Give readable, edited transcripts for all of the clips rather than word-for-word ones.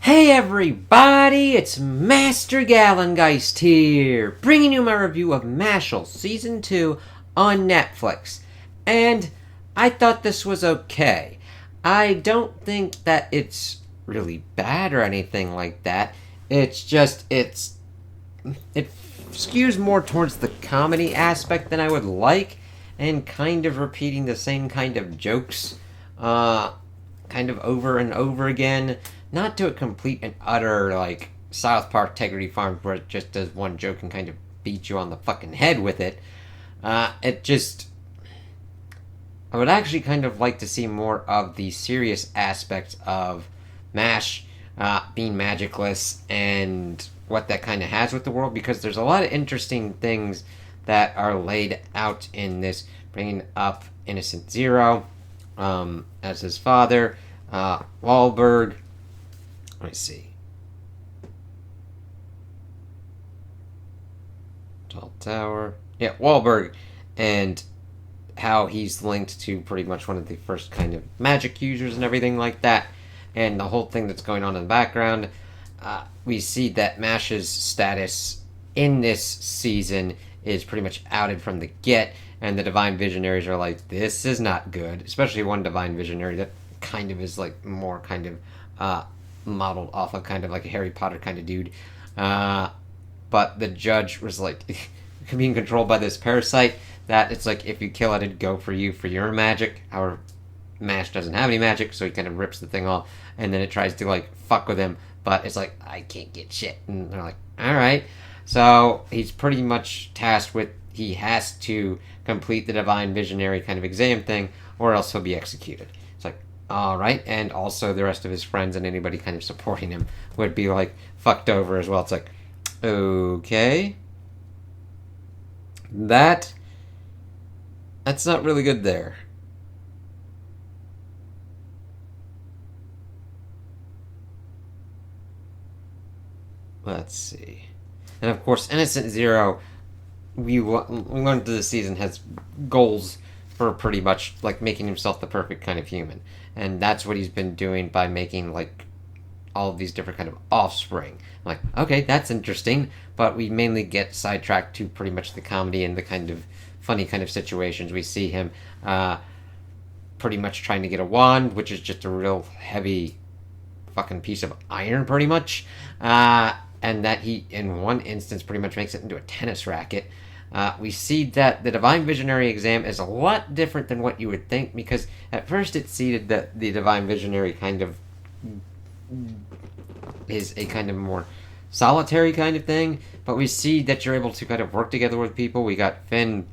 Hey everybody, it's Master Gallengeist here, bringing you my review of Mashle Season 2 on Netflix. And I thought this was okay. I don't think that it's really bad or anything like that. It's just, it skews more towards the comedy aspect than I would like, and kind of repeating the same kind of jokes, kind of over and over again. Not to a complete and utter, like, South Park Integrity Farms, where it just does one joke and kind of beats you on the fucking head with it. It just. I would actually kind of like to see more of the serious aspects of MASH being magicless and what that kind of has with the world, because there's a lot of interesting things that are laid out in this, bringing up Innocent Zero as his father, Wahlberg. Let me see. Tall Tower. Yeah, Wahlberg. And how he's linked to pretty much one of the first kind of magic users and everything like that. And the whole thing that's going on in the background. We see that Mash's status in this season is pretty much outed from the get. And the Divine Visionaries are like, this is not good. Especially one Divine Visionary that kind of is like more kind of modeled off of kind of like a Harry Potter kind of dude. But the judge was like being controlled by this parasite that it's like if you kill it, it'd go for you for your magic. Our Mash doesn't have any magic, so he kind of rips the thing off, and then it tries to like fuck with him, but it's like, I can't get shit. And they're like, alright. So he's pretty much tasked with, he has to complete the Divine Visionary kind of exam thing, or else he'll be executed. It's like, alright. And also the rest of his friends and anybody kind of supporting him would be like fucked over as well. It's like, okay. That's not really good there. Let's see. And of course, Innocent Zero, we learned that the season has goals for pretty much like making himself the perfect kind of human, and that's what he's been doing by making like all of these different kind of offspring. I'm like, okay, that's interesting, but we mainly get sidetracked to pretty much the comedy and the kind of funny kind of situations. We see him pretty much trying to get a wand, which is just a real heavy fucking piece of iron, pretty much. And that he, in one instance, pretty much makes it into a tennis racket. We see that the Divine Visionary exam is a lot different than what you would think, because at first it seemed that the Divine Visionary kind of is a kind of more solitary kind of thing, but we see that you're able to kind of work together with people. We got Finn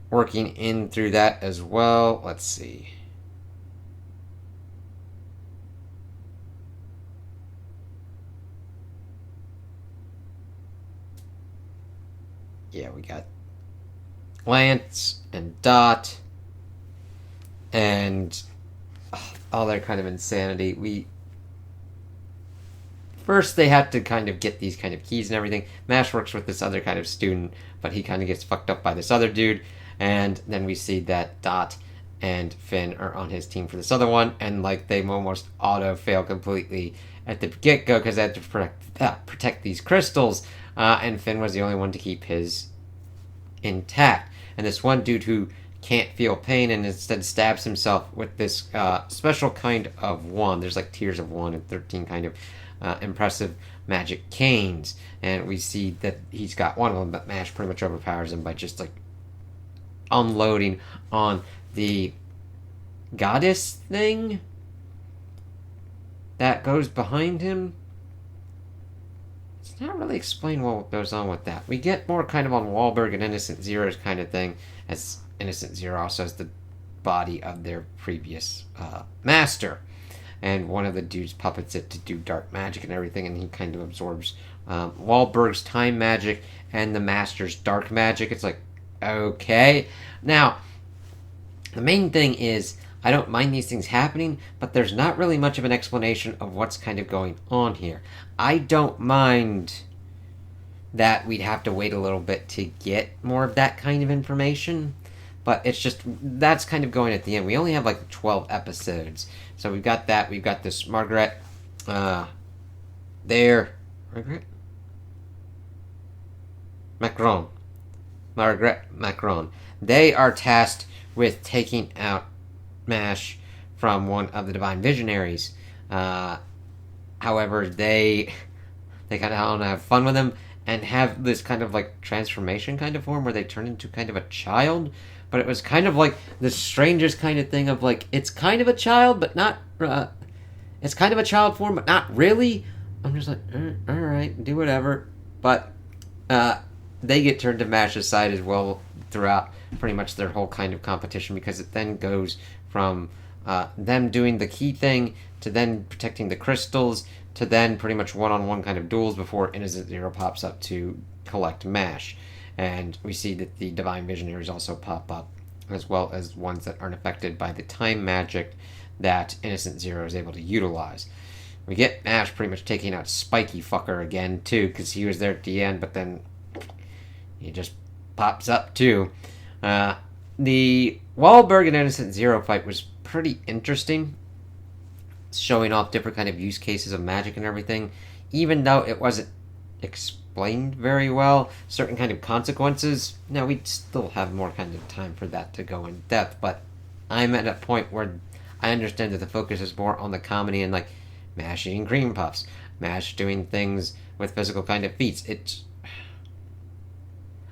working in through that as well. Let's see. Yeah, we got Lance and Dot and all their kind of insanity. First they have to kind of get these kind of keys and everything. Mash works with this other kind of student, but he kind of gets fucked up by this other dude. And then we see that Dot and Finn are on his team for this other one, and like they almost auto fail completely at the get-go because they had to protect these crystals. And Finn was the only one to keep his intact. And this one dude who can't feel pain and instead stabs himself with this special kind of wand. There's like tiers of 1 and 13 kind of impressive magic canes. And we see that he's got one of them, but Mash pretty much overpowers him by just like unloading on the goddess thing that goes behind him. It's not really explained what goes on with that. We get more kind of on Wahlberg and Innocent Zero's kind of thing, as Innocent Zero also has the body of their previous master. And one of the dudes puppets it to do dark magic and everything, and he kind of absorbs Wahlberg's time magic and the master's dark magic. It's like, okay. Now, the main thing is, I don't mind these things happening, but there's not really much of an explanation of what's kind of going on here. I don't mind that we'd have to wait a little bit to get more of that kind of information, But it's just, that's kind of going at the end. We only have like 12 episodes. So we've got that. We've got this Margaret, there. Margaret? Macron. Margaret Macron. They are tasked with taking out Mash from one of the Divine Visionaries. However, they kind of want to have fun with him and have this kind of like transformation kind of form where they turn into kind of a child. But it was kind of like the strangest kind of thing of like, it's kind of a child, but not. It's kind of a child form, but not really. I'm just like, all right, do whatever. But they get turned to Mash's side as well throughout pretty much their whole kind of competition, because it then goes from them doing the key thing to then protecting the crystals to then pretty much one-on-one kind of duels before Innocent Zero pops up to collect Mash. And we see that the Divine Visionaries also pop up, as well as ones that aren't affected by the time magic that Innocent Zero is able to utilize. We get Mash pretty much taking out Spiky Fucker again, too, because he was there at the end, but then he just pops up, too. The Wahlberg and Innocent Zero fight was pretty interesting, showing off different kind of use cases of magic and everything, even though it wasn't explained very well, certain kind of consequences. Now, we'd still have more kind of time for that to go in depth, but I'm at a point where I understand that the focus is more on the comedy and like Mash eating cream puffs, Mash doing things with physical kind of feats.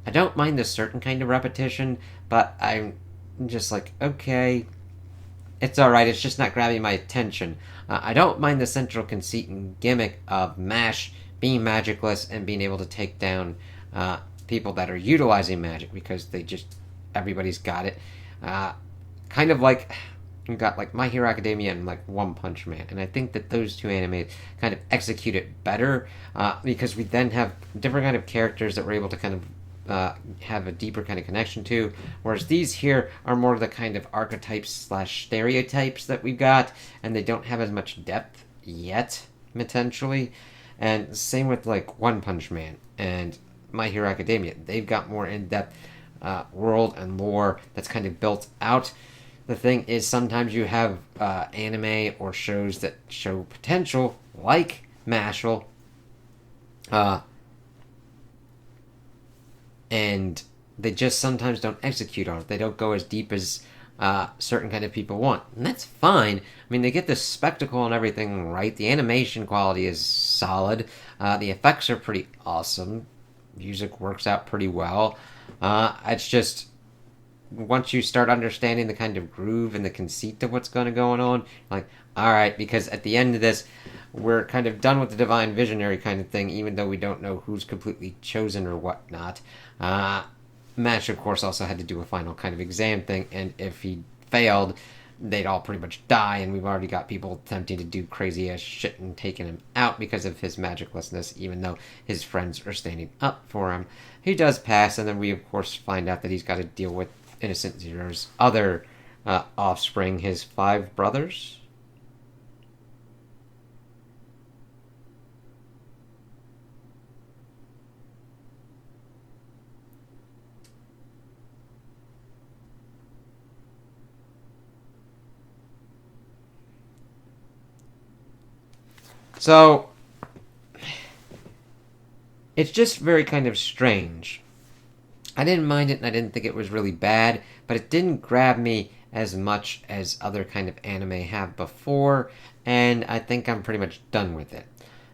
I don't mind the certain kind of repetition, but I'm just like, okay, it's alright, it's just not grabbing my attention. I don't mind the central conceit and gimmick of Mash being magicless and being able to take down people that are utilizing magic, because everybody's got it. Kind of like, you got like My Hero Academia and like One Punch Man, and I think that those two animes kind of execute it better, because we then have different kind of characters that we're able to kind of have a deeper kind of connection to, whereas these here are more the kind of archetypes slash stereotypes that we've got, and they don't have as much depth yet, potentially. And same with like One Punch Man and My Hero Academia. They've got more in-depth world and lore that's kind of built out. The thing is, sometimes you have anime or shows that show potential, like Mashle, and they just sometimes don't execute on it. They don't go as deep as certain kind of people want, and that's fine. I mean, they get the spectacle and everything right. The animation quality is solid. The effects are pretty awesome. Music works out pretty well. It's just, once you start understanding the kind of groove and the conceit of what's going to go on, like, alright, because at the end of this, we're kind of done with the Divine Visionary kind of thing, even though we don't know who's completely chosen or whatnot. Mash, of course, also had to do a final kind of exam thing, and if he failed, they'd all pretty much die, and we've already got people attempting to do crazy-ass shit and taking him out because of his magiclessness, even though his friends are standing up for him. He does pass, and then we, of course, find out that he's got to deal with Innocent Zero's other offspring, his 5 brothers. So, it's just very kind of strange. I didn't mind it, and I didn't think it was really bad, but it didn't grab me as much as other kind of anime have before, and I think I'm pretty much done with it.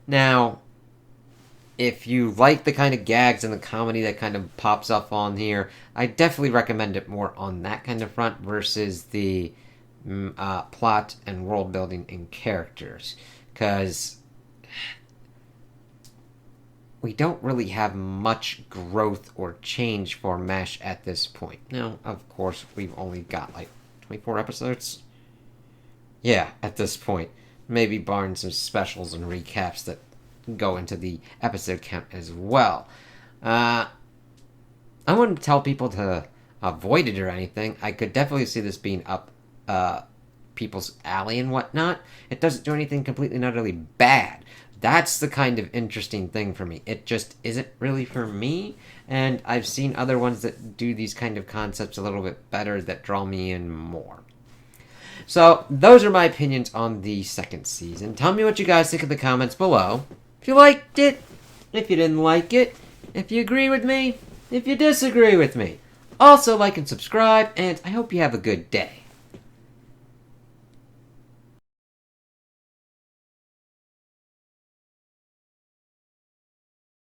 Now, if you like the kind of gags and the comedy that kind of pops up on here, I definitely recommend it more on that kind of front versus the plot and world building and characters, because we don't really have much growth or change for Mash at this point. Now, of course, we've only got like 24 episodes? Yeah, at this point. Maybe barring some specials and recaps that go into the episode count as well. I wouldn't tell people to avoid it or anything. I could definitely see this being up people's alley and whatnot. It doesn't do anything completely and utterly bad, That's the kind of interesting thing for me. It just isn't really for me, and I've seen other ones that do these kind of concepts a little bit better that draw me in more. So, those are my opinions on the second season. Tell me what you guys think in the comments below. If you liked it, if you didn't like it, if you agree with me, if you disagree with me. Also, like and subscribe, and I hope you have a good day.